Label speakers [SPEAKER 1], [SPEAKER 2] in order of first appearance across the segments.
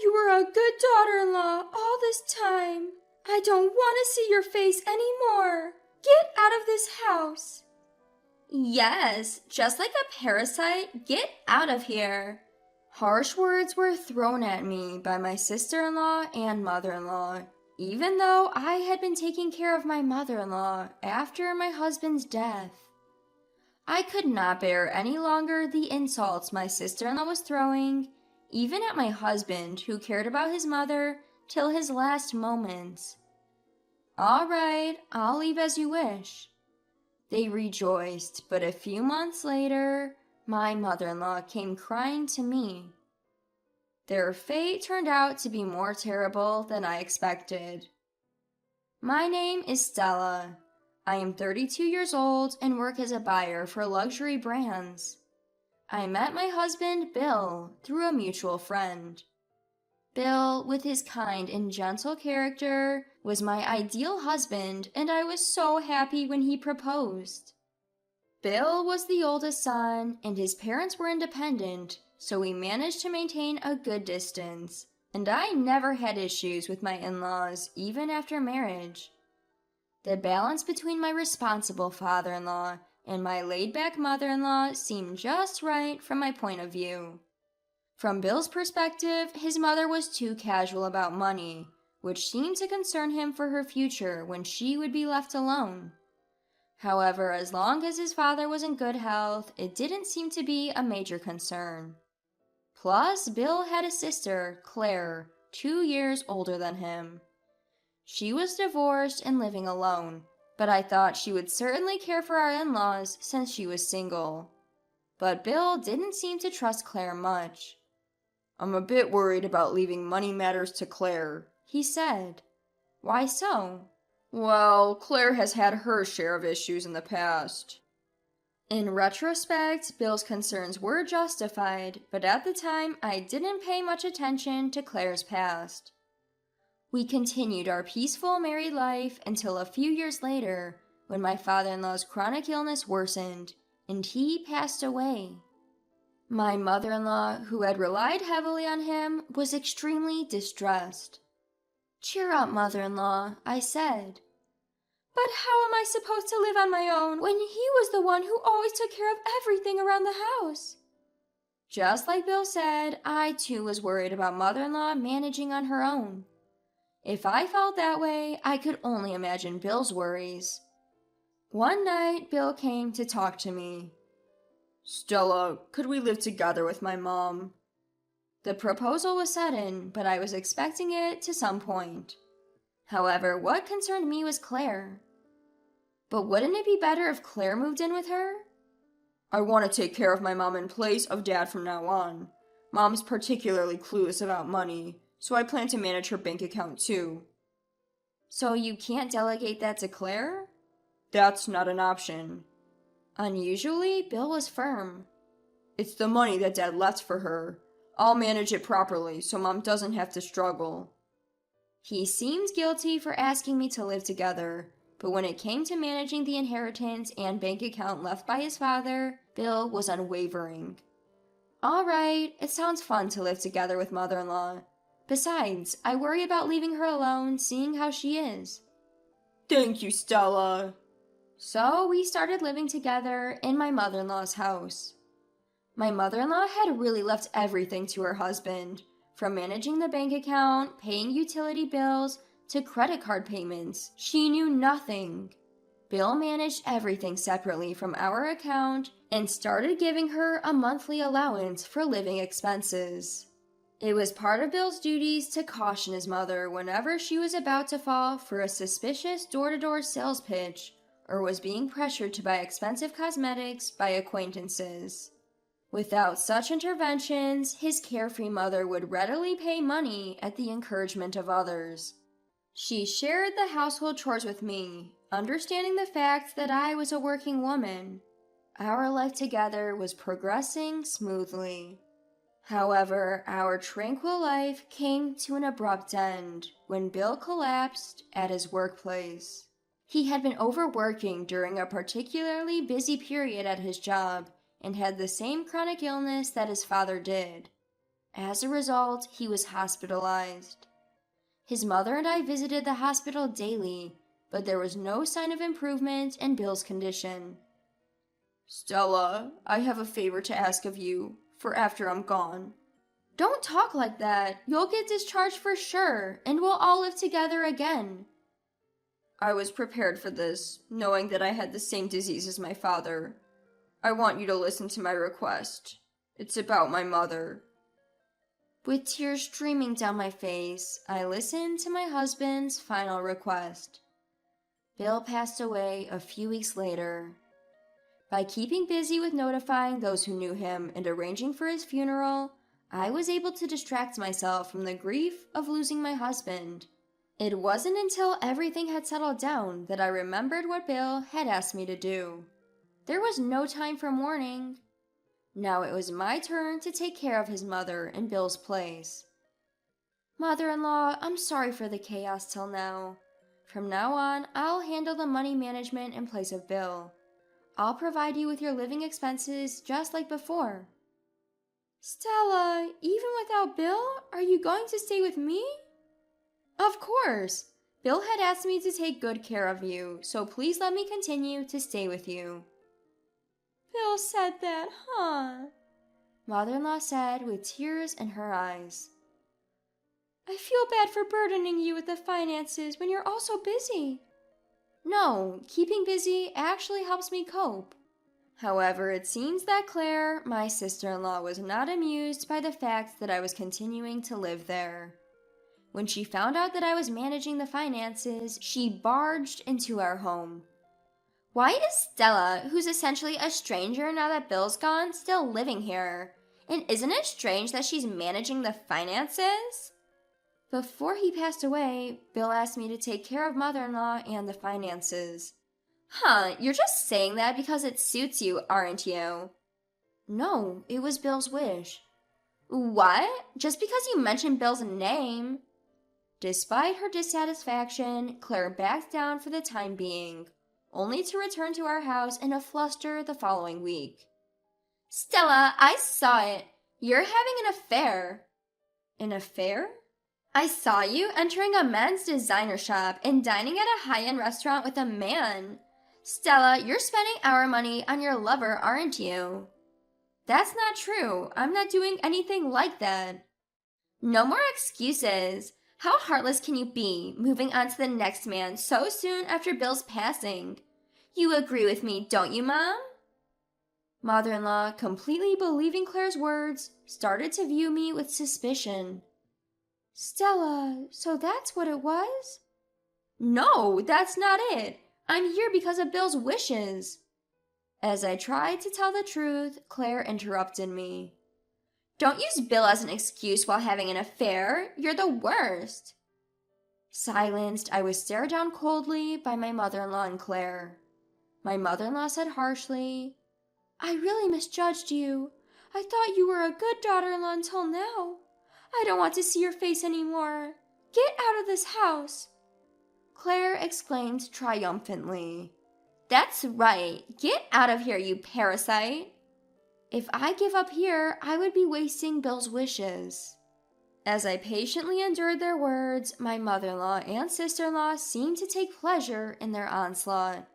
[SPEAKER 1] You were a good daughter-in-law all this time. I don't want to see your face anymore. Get out of this house. Yes, just like a parasite, get out of here. Harsh words were thrown at me by my sister-in-law and mother-in-law, even though I had been taking care of my mother-in-law after my husband's death. I could not bear any longer the insults my sister-in-law was throwing, even at my husband who cared about his mother till his last moments. All right, I'll leave as you wish. They rejoiced, but a few months later, my mother-in-law came crying to me. Their fate turned out to be more terrible than I expected. My name is Stella. I am 32 years old and work as a buyer for luxury brands. I met my husband, Bill, through a mutual friend. Bill, with his kind and gentle character, was my ideal husband, and I was so happy when he proposed. Bill was the oldest son, and his parents were independent, so we managed to maintain a good distance, and I never had issues with my in-laws, even after marriage. The balance between my responsible father-in-law and my laid-back mother-in-law seemed just right from my point of view. From Bill's perspective, his mother was too casual about money, which seemed to concern him for her future when she would be left alone. However, as long as his father was in good health, it didn't seem to be a major concern. Plus, Bill had a sister, Claire, 2 years older than him. She was divorced and living alone, but I thought she would certainly care for our in-laws since she was single. But Bill didn't seem to trust Claire much. "I'm a bit worried about leaving money matters to Claire," he said. "Why so?" "Well, Claire has had her share of issues in the past." In retrospect, Bill's concerns were justified, but at the time I didn't pay much attention to Claire's past. We continued our peaceful married life until a few years later, when my father-in-law's chronic illness worsened, and he passed away. My mother-in-law, who had relied heavily on him, was extremely distressed. "Cheer up, mother-in-law," I said. "But how am I supposed to live on my own when he was the one who always took care of everything around the house?" Just like Bill said, I too was worried about mother-in-law managing on her own. If I felt that way, I could only imagine Bill's worries. One night, Bill came to talk to me. "Stella, could we live together with my mom?" The proposal was sudden, but I was expecting it to some point. However, what concerned me was Claire. But wouldn't it be better if Claire moved in with her? "I want to take care of my mom in place of Dad from now on. Mom's particularly clueless about money, so I plan to manage her bank account too." "So you can't delegate that to Claire?" "That's not an option." Unusually, Bill was firm. "It's the money that Dad left for her. I'll manage it properly so Mom doesn't have to struggle." He seemed guilty for asking me to live together, but when it came to managing the inheritance and bank account left by his father, Bill was unwavering. "All right, it sounds fun to live together with mother-in-law. Besides, I worry about leaving her alone, seeing how she is." "Thank you, Stella." So we started living together in my mother-in-law's house. My mother-in-law had really left everything to her husband, from managing the bank account, paying utility bills, to credit card payments. She knew nothing. Bill managed everything separately from our account and started giving her a monthly allowance for living expenses. It was part of Bill's duties to caution his mother whenever she was about to fall for a suspicious door-to-door sales pitch or was being pressured to buy expensive cosmetics by acquaintances. Without such interventions, his carefree mother would readily pay money at the encouragement of others. She shared the household chores with me, understanding the fact that I was a working woman. Our life together was progressing smoothly. However, our tranquil life came to an abrupt end when Bill collapsed at his workplace. He had been overworking during a particularly busy period at his job and had the same chronic illness that his father did. As a result, he was hospitalized. His mother and I visited the hospital daily, but there was no sign of improvement in Bill's condition. "Stella, I have a favor to ask of you, for after I'm gone." "Don't talk like that. You'll get discharged for sure, and we'll all live together again." "I was prepared for this, knowing that I had the same disease as my father. I want you to listen to my request. It's about my mother." With tears streaming down my face, I listened to my husband's final request. Bill passed away a few weeks later. By keeping busy with notifying those who knew him and arranging for his funeral, I was able to distract myself from the grief of losing my husband. It wasn't until everything had settled down that I remembered what Bill had asked me to do. There was no time for mourning. Now it was my turn to take care of his mother in Bill's place. "Mother-in-law, I'm sorry for the chaos till now. From now on, I'll handle the money management in place of Bill. I'll provide you with your living expenses just like before." "Stella, even without Bill, are you going to stay with me?" "Of course. Bill had asked me to take good care of you, so please let me continue to stay with you." "Bill said that, huh?" Mother-in-law said with tears in her eyes. "I feel bad for burdening you with the finances when you're all so busy." "No, keeping busy actually helps me cope." However, it seems that Claire, my sister-in-law, was not amused by the fact that I was continuing to live there. When she found out that I was managing the finances, she barged into our home. "Why is Stella, who's essentially a stranger now that Bill's gone, still living here? And isn't it strange that she's managing the finances?" Before he passed away, Bill asked me to take care of mother-in-law and the finances. "Huh, you're just saying that because it suits you, aren't you?" "No, it was Bill's wish." "What? Just because you mentioned Bill's name?" Despite her dissatisfaction, Claire backed down for the time being, only to return to our house in a fluster the following week. "Stella, I saw it. You're having an affair." "An affair?" "I saw you entering a men's designer shop and dining at a high-end restaurant with a man. Stella, you're spending our money on your lover, aren't you?" "That's not true. I'm not doing anything like that." "No more excuses. How heartless can you be, moving on to the next man so soon after Bill's passing? You agree with me, don't you, Mom?" Mother-in-law, completely believing Claire's words, started to view me with suspicion. "Stella, so that's what it was?" "No, that's not it. I'm here because of Bill's wishes." As I tried to tell the truth, Claire interrupted me. "Don't use Bill as an excuse while having an affair. You're the worst." Silenced, I was stared down coldly by my mother-in-law and Claire. My mother-in-law said harshly, "I really misjudged you. I thought you were a good daughter-in-law until now. I don't want to see your face anymore. Get out of this house." Claire exclaimed triumphantly, "That's right. Get out of here, you parasite." If I give up here, I would be wasting Bill's wishes. As I patiently endured their words, my mother-in-law and sister-in-law seemed to take pleasure in their onslaught.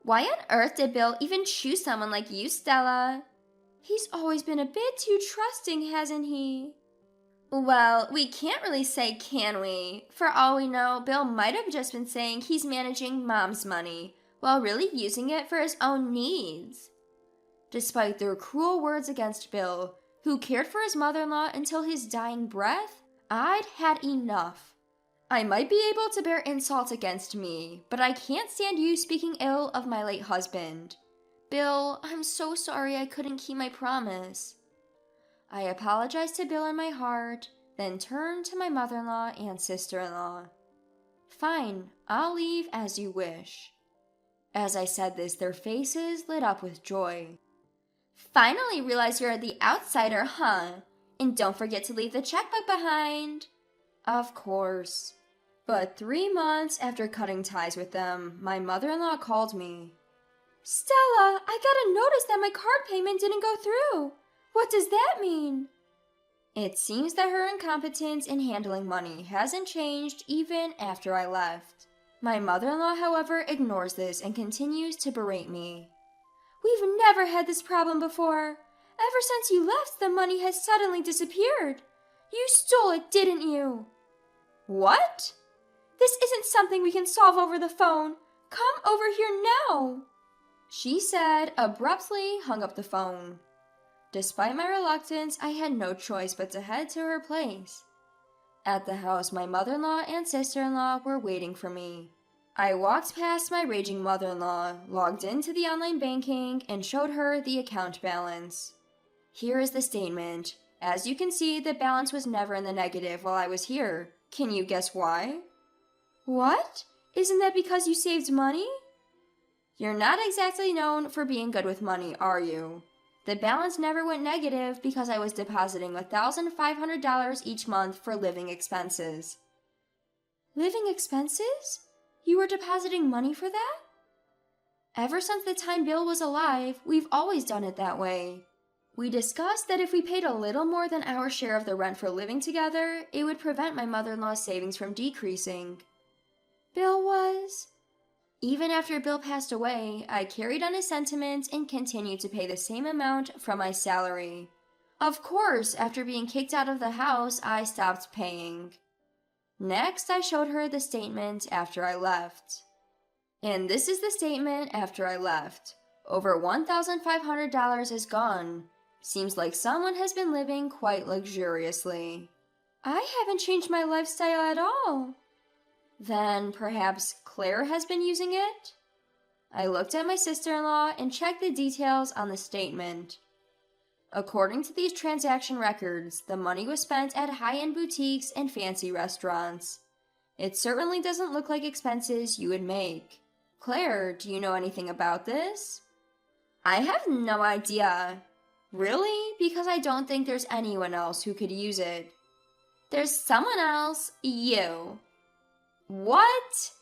[SPEAKER 1] "Why on earth did Bill even choose someone like you, Stella?" "He's always been a bit too trusting, hasn't he?" "Well, we can't really say, can we? For all we know, Bill might have just been saying he's managing Mom's money, while really using it for his own needs." Despite their cruel words against Bill, who cared for his mother-in-law until his dying breath, I'd had enough. I might be able to bear insult against me, but I can't stand you speaking ill of my late husband. Bill, I'm so sorry I couldn't keep my promise. I apologized to Bill in my heart, then turned to my mother-in-law and sister-in-law. "Fine, I'll leave as you wish." As I said this, their faces lit up with joy. "Finally realize you're the outsider, huh? And don't forget to leave the checkbook behind." Of course. But 3 months after cutting ties with them, my mother-in-law called me. "Stella, I got a notice that my card payment didn't go through. What does that mean?" It seems that her incompetence in handling money hasn't changed even after I left. My mother-in-law, however, ignores this and continues to berate me. We've never had this problem before. Ever since you left, the money has suddenly disappeared. You stole it, didn't you? What? This isn't something we can solve over the phone. Come over here now, she said, abruptly hung up the phone. Despite my reluctance, I had no choice but to head to her place. At the house, my mother-in-law and sister-in-law were waiting for me. I walked past my raging mother-in-law, logged into the online banking, and showed her the account balance. Here is the statement. As you can see, the balance was never in the negative while I was here. Can you guess why? What? Isn't that because you saved money? You're not exactly known for being good with money, are you? The balance never went negative because I was depositing $1,500 each month for living expenses. Living expenses? You were depositing money for that? Ever since the time Bill was alive, we've always done it that way. We discussed that if we paid a little more than our share of the rent for living together, it would prevent my mother-in-law's savings from decreasing. Bill was? Even after Bill passed away, I carried on his sentiments and continued to pay the same amount from my salary. Of course, after being kicked out of the house, I stopped paying. Next, I showed her the statement after I left. And this is the statement after I left. Over $1,500 is gone. Seems like someone has been living quite luxuriously. I haven't changed my lifestyle at all. Then perhaps Claire has been using it? I looked at my sister-in-law and checked the details on the statement. According to these transaction records, the money was spent at high-end boutiques and fancy restaurants. It certainly doesn't look like expenses you would make. Claire, do you know anything about this? I have no idea. Really? Because I don't think there's anyone else who could use it. There's someone else, you. What?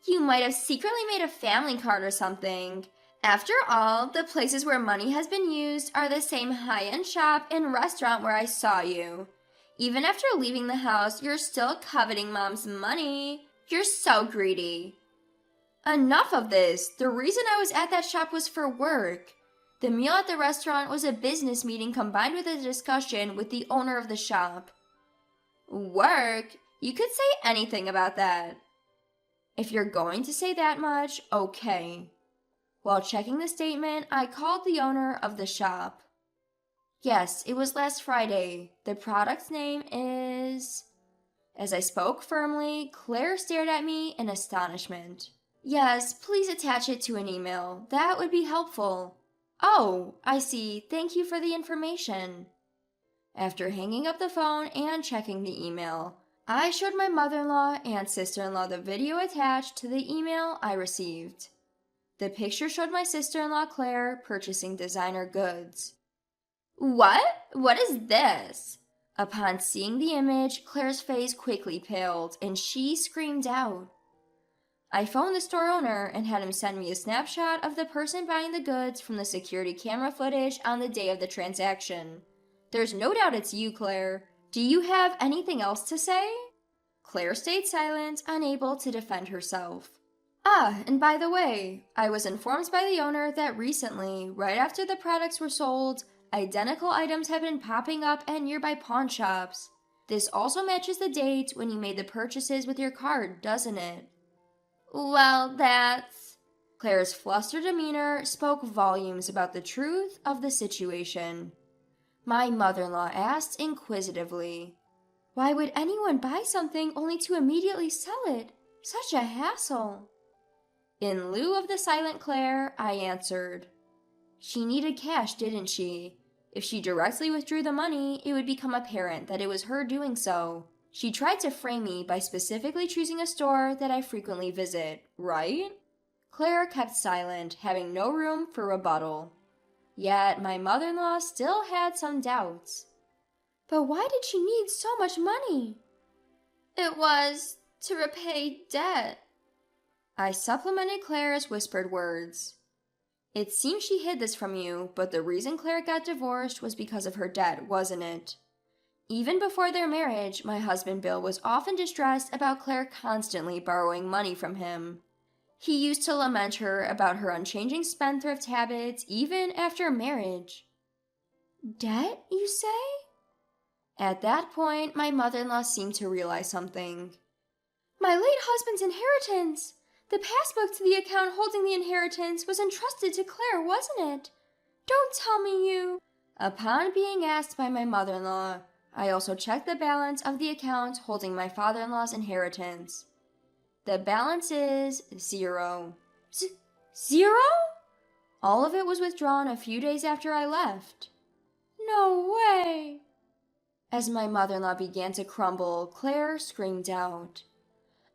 [SPEAKER 1] You might have secretly made a family card or something. After all, the places where money has been used are the same high-end shop and restaurant where I saw you. Even after leaving the house, you're still coveting Mom's money. You're so greedy. Enough of this. The reason I was at that shop was for work. The meal at the restaurant was a business meeting combined with a discussion with the owner of the shop. Work? You could say anything about that. If you're going to say that much, okay. While checking the statement, I called the owner of the shop. Yes, it was last Friday. The product's name is... As I spoke firmly, Claire stared at me in astonishment. Yes, please attach it to an email. That would be helpful. Oh, I see. Thank you for the information. After hanging up the phone and checking the email, I showed my mother-in-law and sister-in-law the video attached to the email I received. The picture showed my sister-in-law Claire purchasing designer goods. What? What is this? Upon seeing the image, Claire's face quickly paled, and she screamed out. I phoned the store owner and had him send me a snapshot of the person buying the goods from the security camera footage on the day of the transaction. There's no doubt it's you, Claire. Do you have anything else to say? Claire stayed silent, unable to defend herself. Ah, and by the way, I was informed by the owner that recently, right after the products were sold, identical items have been popping up at nearby pawn shops. This also matches the date when you made the purchases with your card, doesn't it? Well, that's... Claire's flustered demeanor spoke volumes about the truth of the situation. My mother-in-law asked inquisitively, "Why would anyone buy something only to immediately sell it? Such a hassle." In lieu of the silent Claire, I answered, "She needed cash, didn't she? If she directly withdrew the money, it would become apparent that it was her doing so. She tried to frame me by specifically choosing a store that I frequently visit, right?" Claire kept silent, having no room for rebuttal. Yet my mother-in-law still had some doubts. But why did she need so much money? It was to repay debt. I supplemented Claire's whispered words. It seems she hid this from you, but the reason Claire got divorced was because of her debt, wasn't it? Even before their marriage, my husband Bill was often distressed about Claire constantly borrowing money from him. He used to lament her about her unchanging spendthrift habits even after marriage. Debt, you say? At that point, my mother-in-law seemed to realize something. My late husband's inheritance! The passbook to the account holding the inheritance was entrusted to Claire, wasn't it? Don't tell me you... Upon being asked by my mother-in-law, I also checked the balance of the account holding my father-in-law's inheritance. The balance is 0. Zero? All of it was withdrawn a few days after I left. No way! As my mother-in-law began to crumble, Claire screamed out.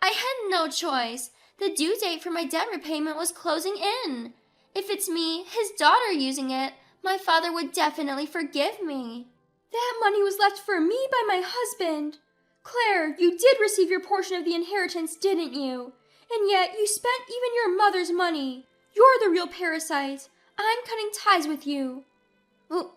[SPEAKER 1] I had no choice. The due date for my debt repayment was closing in. If it's me, his daughter, using it, my father would definitely forgive me. That money was left for me by my husband. Claire, you did receive your portion of the inheritance, didn't you? And yet you spent even your mother's money. You're the real parasite. I'm cutting ties with you.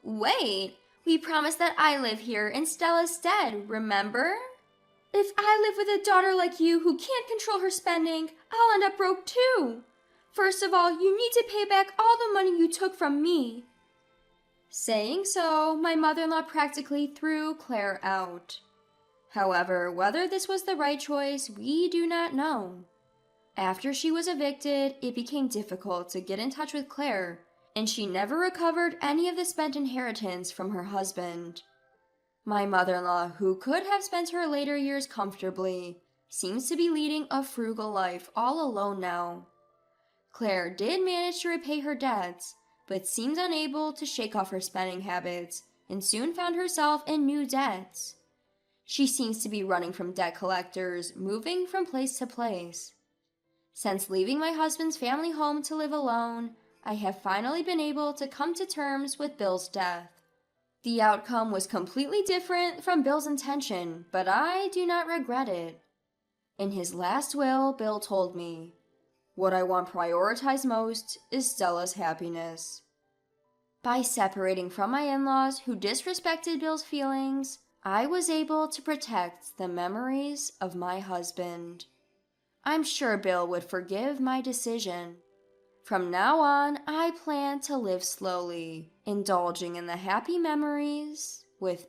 [SPEAKER 1] Wait, we promised that I live here in Stella's stead, remember? If I live with a daughter like you who can't control her spending, I'll end up broke too. First of all, you need to pay back all the money you took from me. Saying so, my mother-in-law practically threw Claire out. However, whether this was the right choice, we do not know. After she was evicted, it became difficult to get in touch with Claire, and she never recovered any of the spent inheritance from her husband. My mother-in-law, who could have spent her later years comfortably, seems to be leading a frugal life all alone now. Claire did manage to repay her debts, but seemed unable to shake off her spending habits and soon found herself in new debts. She seems to be running from debt collectors, moving from place to place. Since leaving my husband's family home to live alone, I have finally been able to come to terms with Bill's death. The outcome was completely different from Bill's intention, but I do not regret it. In his last will, Bill told me, "What I want prioritized most is Stella's happiness." By separating from my in-laws who disrespected Bill's feelings, I was able to protect the memories of my husband. I'm sure Bill would forgive my decision. From now on, I plan to live slowly, indulging in the happy memories with